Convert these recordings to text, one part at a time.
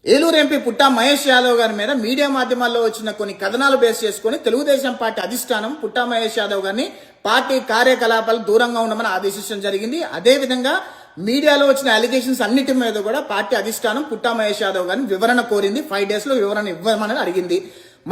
Eluru MP పుట్టా మహేష్ యాదవ్ గారి మీద media మాధ్యమాల్లో వచ్చిన కొన్ని కథనాలు బేస్ చేసుకుని తెలుగుదేశం పార్టీ అధిష్టానం పుట్టా మహేష్ యాదవ్ గారిని పార్టీ కార్యకలాపాలు దూరంగా ఉండమని ఆదేశించడం జరిగింది. అదేవిధంగా మీడియాలో వచ్చిన అలిగేషన్స్ అన్నిటి మీద కూడా పార్టీ అధిష్టానం పుట్టా మహేష్ యాదవ్ గారిని వివరణ కోరింది. 5 days లో వివరణ ఇవ్వమని అడిగింది.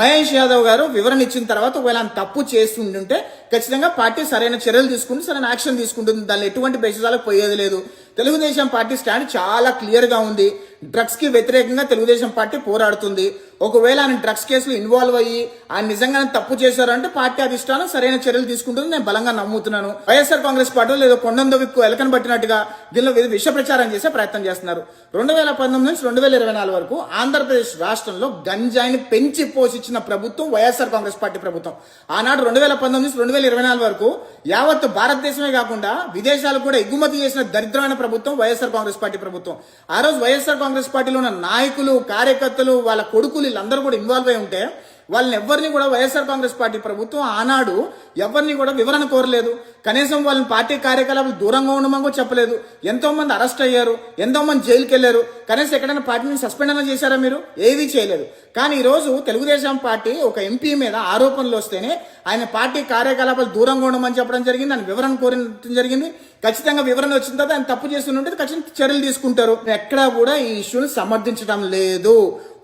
మహేష్ యాదవ్ గారు వివరణ ఇచ్చిన తర్వాత ఒకవేళ ఆయన తప్పు చేస్తుంటే ఖచ్చితంగా పార్టీ సరైన చర్యలు తీసుకుంటుంది, సరైన యాక్షన్ తీసుకుంటుంది. దానిలో ఎటువంటి బేసిసాలకు పోయేది లేదు. తెలుగుదేశం పార్టీ స్టాండ్ చాలా క్లియర్ గా ఉంది. డ్రగ్స్ కి వ్యతిరేకంగా తెలుగుదేశం పార్టీ పోరాడుతుంది. ఒకవేళ ఆయన డ్రగ్స్ కేసులు ఇన్వాల్వ్ అయ్యి ఆయన నిజంగానే తప్పు చేశారంటే పార్టీ అధిష్టానం సరైన చర్యలు తీసుకుంటుంది నేను బలంగా నమ్ముతున్నాను. వైఎస్ఆర్ కాంగ్రెస్ పార్టీలో ఏదో కొండందో విక్కు ఎలకను పట్టినట్టుగా దీనిలో విష ప్రచారం చేసే ప్రయత్నం చేస్తున్నారు. 2019 నుంచి 2024 వరకు ఆంధ్రప్రదేశ్ రాష్ట్రంలో గంజాయిని పెంచి పోషించిన ప్రభుత్వం వైఎస్ఆర్ కాంగ్రెస్ పార్టీ ప్రభుత్వం. ఆనాడు 2019 నుంచి 2024 వరకు యావత్ భారతదేశమే కాకుండా విదేశాలకు కూడా ఎగుమతి చేసిన దరిద్రమైన ప్రభుత్వం వైఎస్ఆర్ కాంగ్రెస్ పార్టీ ప్రభుత్వం. ఆ రోజు వైఎస్ఆర్ కాంగ్రెస్ పార్టీలో ఉన్న నాయకులు, కార్యకర్తలు, వాళ్ళ కొడుకులు వీళ్ళందరూ కూడా ఇన్వాల్వ్ అయి ఉంటే వాళ్ళని ఎవరిని కూడా వైఎస్ఆర్ కాంగ్రెస్ పార్టీ ప్రభుత్వం ఆనాడు ఎవరిని కూడా వివరణ కోరలేదు. కనీసం వాళ్ళని పార్టీ కార్యకలాపాలు దూరంగా ఉండమని కూడా చెప్పలేదు. ఎంతో మంది అరెస్ట్ అయ్యారు, ఎంతో మంది జైలుకి వెళ్లారు. కనీసం ఎక్కడైనా పార్టీని సస్పెండ్ అయినా చేశారా మీరు? ఏవీ చేయలేదు. కానీ ఈ రోజు తెలుగుదేశం పార్టీ ఒక ఎంపీ మీద ఆరోపణలు వస్తేనే ఆయన పార్టీ కార్యకలాపాలు దూరంగా ఉండమని చెప్పడం జరిగింది. ఆయన వివరణ కోరడం జరిగింది. ఖచ్చితంగా వివరణ వచ్చిన తర్వాత ఆయన తప్పు చేస్తుంటే ఖచ్చితంగా చర్యలు తీసుకుంటారు. ఎక్కడా కూడా ఈ ఇష్యూని సమర్థించడం లేదు.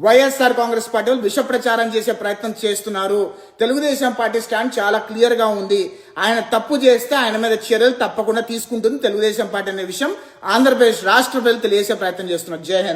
వైఎస్ఆర్ కాంగ్రెస్ పార్టీ వాళ్ళు విష ప్రచారం చేసే ప్రయత్నం చేస్తున్నారు. తెలుగుదేశం పార్టీ స్టాండ్ చాలా క్లియర్ గా ఉంది. ఆయన తప్పు చేస్తే ఆయన మీద చర్యలు తప్పకుండా తీసుకుంటుంది తెలుగుదేశం పార్టీ అనే విషయం ఆంధ్రప్రదేశ్ రాష్ట్ర ప్రజలు తెలియజేసే ప్రయత్నం చేస్తున్నారు. జై హింద్.